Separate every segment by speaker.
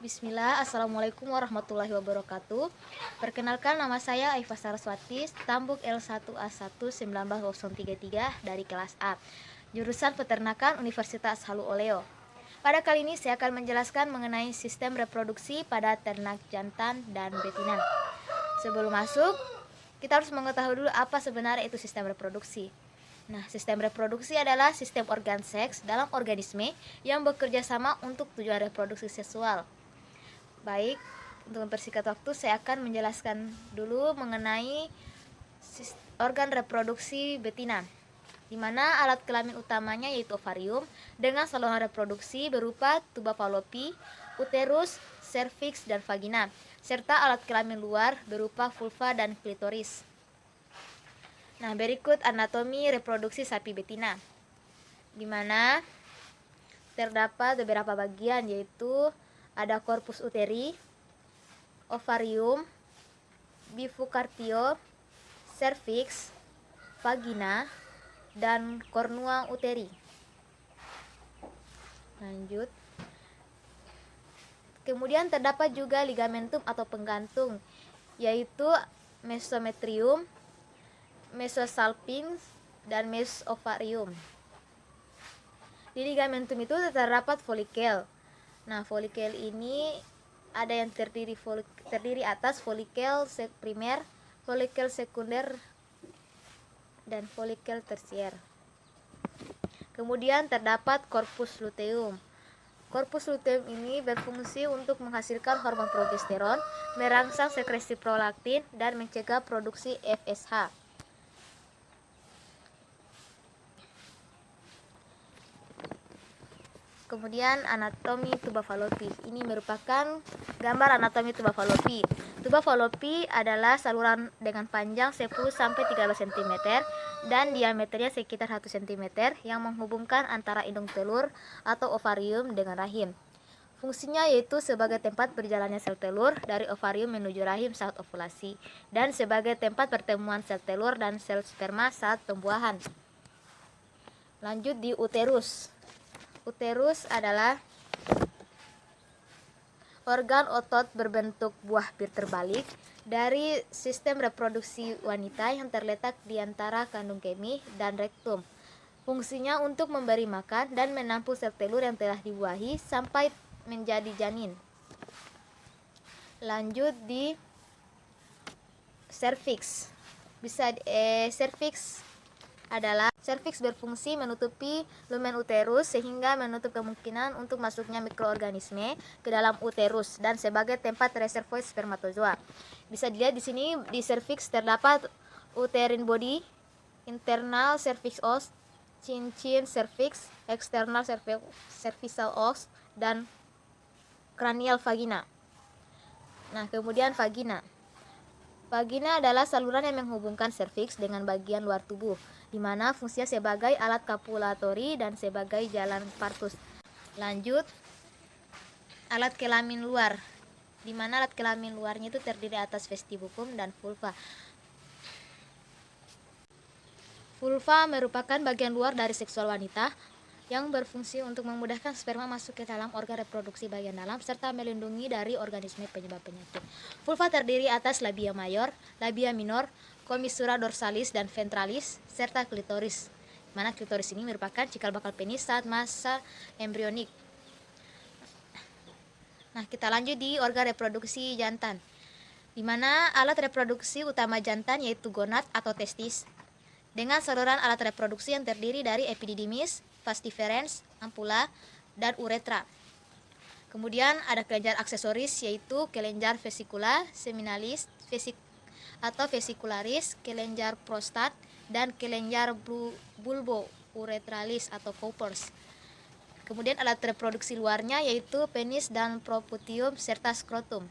Speaker 1: Bismillah, Assalamualaikum warahmatullahi wabarakatuh. Perkenalkan, nama saya Aifa Saraswati, Tambuk L1A1-19033 dari kelas A, jurusan Peternakan Universitas Halu Oleo. Pada kali ini saya akan menjelaskan mengenai sistem reproduksi pada ternak jantan dan betina. Sebelum masuk, kita harus mengetahui dulu apa sebenarnya itu sistem reproduksi. Nah, sistem reproduksi adalah sistem organ seks dalam organisme yang bekerja sama untuk tujuan reproduksi seksual. Baik, untuk mempersingkat waktu saya akan menjelaskan dulu mengenai organ reproduksi betina, di mana alat kelamin utamanya yaitu ovarium dengan saluran reproduksi berupa tuba fallopi, uterus, serviks, dan vagina, serta alat kelamin luar berupa vulva dan klitoris. Nah, berikut anatomi reproduksi sapi betina, di mana terdapat beberapa bagian, yaitu ada korpus uteri, ovarium, bifurcatio, cervix, vagina, dan cornua uteri. Lanjut. Kemudian terdapat juga ligamentum atau penggantung, yaitu mesometrium, mesosalpinx, dan mesovarium. Di ligamentum itu terdapat folikel. Nah, folikel ini ada yang terdiri atas folikel primer, folikel sekunder, dan folikel tersier. Kemudian terdapat corpus luteum. Corpus luteum ini berfungsi untuk menghasilkan hormon progesteron, merangsang sekresi prolaktin, dan mencegah produksi FSH. Kemudian anatomi tuba fallopi. Ini merupakan gambar anatomi tuba fallopi. Tuba fallopi adalah saluran dengan panjang 10-13 cm dan diameternya sekitar 1 cm yang menghubungkan antara indung telur atau ovarium dengan rahim. Fungsinya yaitu sebagai tempat berjalannya sel telur dari ovarium menuju rahim saat ovulasi dan sebagai tempat pertemuan sel telur dan sel sperma saat pembuahan. Lanjut di uterus. Uterus adalah organ otot berbentuk buah pir terbalik dari sistem reproduksi wanita yang terletak di antara kandung kemih dan rektum. Fungsinya untuk memberi makan dan menampung sel telur yang telah dibuahi sampai menjadi janin. Lanjut di serviks. Serviks berfungsi menutupi lumen uterus sehingga menutup kemungkinan untuk masuknya mikroorganisme ke dalam uterus dan sebagai tempat reservoir spermatozoa. Bisa dilihat di sini di serviks terdapat uterine body, internal cervix os, cincin cervix, external cervical os, dan cranial vagina. Nah, kemudian vagina. Vagina adalah saluran yang menghubungkan serviks dengan bagian luar tubuh, di mana fungsinya sebagai alat kopulatori dan sebagai jalan partus. Lanjut, alat kelamin luar, di mana alat kelamin luarnya itu terdiri atas vestibukum dan vulva. Vulva merupakan bagian luar dari seksual wanita yang berfungsi untuk memudahkan sperma masuk ke dalam organ reproduksi bagian dalam serta melindungi dari organisme penyebab penyakit. Vulva terdiri atas labia mayor, labia minor, commissura dorsalis dan ventralis, serta klitoris. Mana klitoris ini merupakan cikal bakal penis saat masa embrionik. Nah, kita lanjut di organ reproduksi jantan, di mana alat reproduksi utama jantan yaitu gonad atau testis, dengan saluran alat reproduksi yang terdiri dari epididymis, vas deferens, ampula, dan uretra. Kemudian ada kelenjar aksesoris yaitu kelenjar vesicula, seminalis, atau vesicularis, kelenjar prostat, dan kelenjar bulbo-uretralis atau Cowper's. Kemudian alat reproduksi luarnya yaitu penis dan proputium serta skrotum.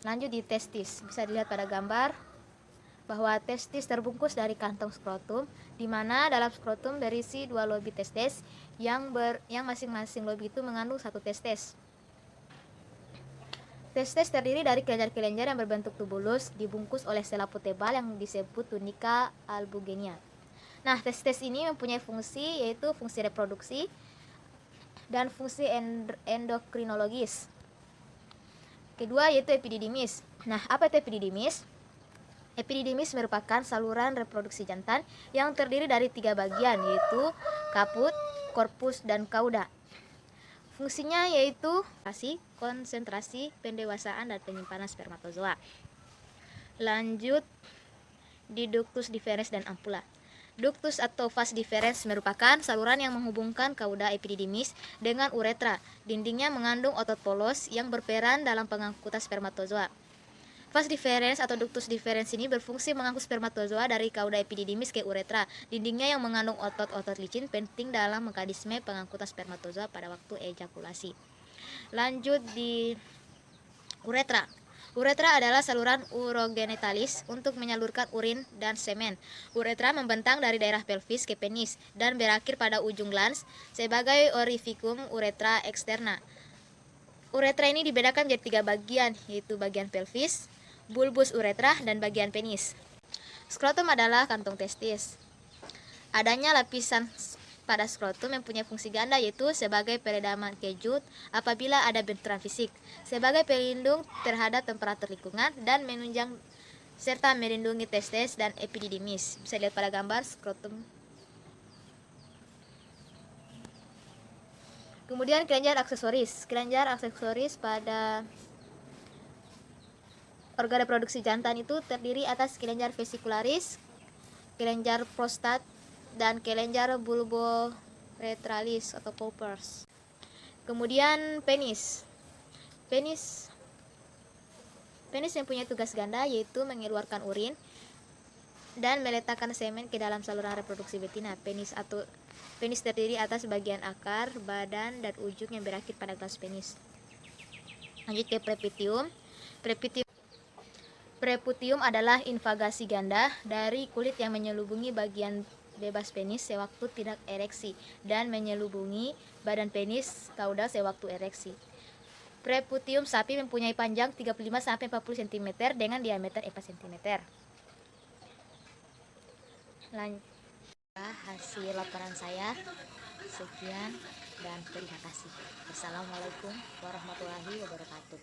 Speaker 1: Lanjut di testis. Bisa dilihat pada gambar bahwa testis terbungkus dari kantong skrotum, di mana dalam skrotum berisi 2 lobi testis yang masing-masing lobi itu mengandung 1 testis. Testis terdiri dari kelenjar-kelenjar yang berbentuk tubulus dibungkus oleh selaput tebal yang disebut tunika albugenia. Nah, testis ini mempunyai fungsi yaitu fungsi reproduksi, dan fungsi endokrinologis. Kedua yaitu epididymis. Nah, apa itu epididymis? Epididymis merupakan saluran reproduksi jantan yang terdiri dari 3 bagian, yaitu kaput, korpus, dan kauda. Fungsinya yaitu konsentrasi, pendewasaan, dan penyimpanan spermatozoa. Lanjut di ductus deferens dan ampula. Ductus atau vas deferens merupakan saluran yang menghubungkan kauda epididymis dengan uretra. Dindingnya mengandung otot polos yang berperan dalam pengangkutan spermatozoa. Vas deferens atau ductus deferens ini berfungsi mengangkut spermatozoa dari kauda epididymis ke uretra. Dindingnya yang mengandung otot-otot licin penting dalam mekanisme pengangkutan spermatozoa pada waktu ejakulasi. Lanjut di uretra. Uretra adalah saluran urogenitalis untuk menyalurkan urin dan semen. Uretra membentang dari daerah pelvis ke penis dan berakhir pada ujung glans sebagai orificum uretra externa. Uretra ini dibedakan menjadi 3 bagian, yaitu bagian pelvis, bulbus uretra, dan bagian penis. Skrotum adalah kantong testis. Adanya lapisan pada skrotum mempunyai fungsi ganda, yaitu sebagai peredaman kejut apabila ada benturan fisik, sebagai pelindung terhadap temperatur lingkungan, dan menunjang serta melindungi testes dan epididymis. Bisa lihat pada gambar skrotum. Kemudian kelenjar aksesoris. Kelenjar aksesoris pada organ reproduksi jantan itu terdiri atas kelenjar vesicularis, kelenjar prostat, dan kelenjar bulboretralis atau poppers. Kemudian penis. Penis mempunyai tugas ganda, yaitu mengeluarkan urin dan meletakkan semen ke dalam saluran reproduksi betina. Penis terdiri atas bagian akar, badan, dan ujung yang berakhir pada glans penis. Lanjut ke preputium. Preputium adalah invagasi ganda dari kulit yang menyelubungi bagian bebas penis sewaktu tidak ereksi dan menyelubungi badan penis kauda sewaktu ereksi. Preputium sapi mempunyai panjang 35-40 cm dengan diameter 4 cm. Lanjut hasil laporan saya. Sekian dan terima kasih. Wassalamualaikum warahmatullahi wabarakatuh.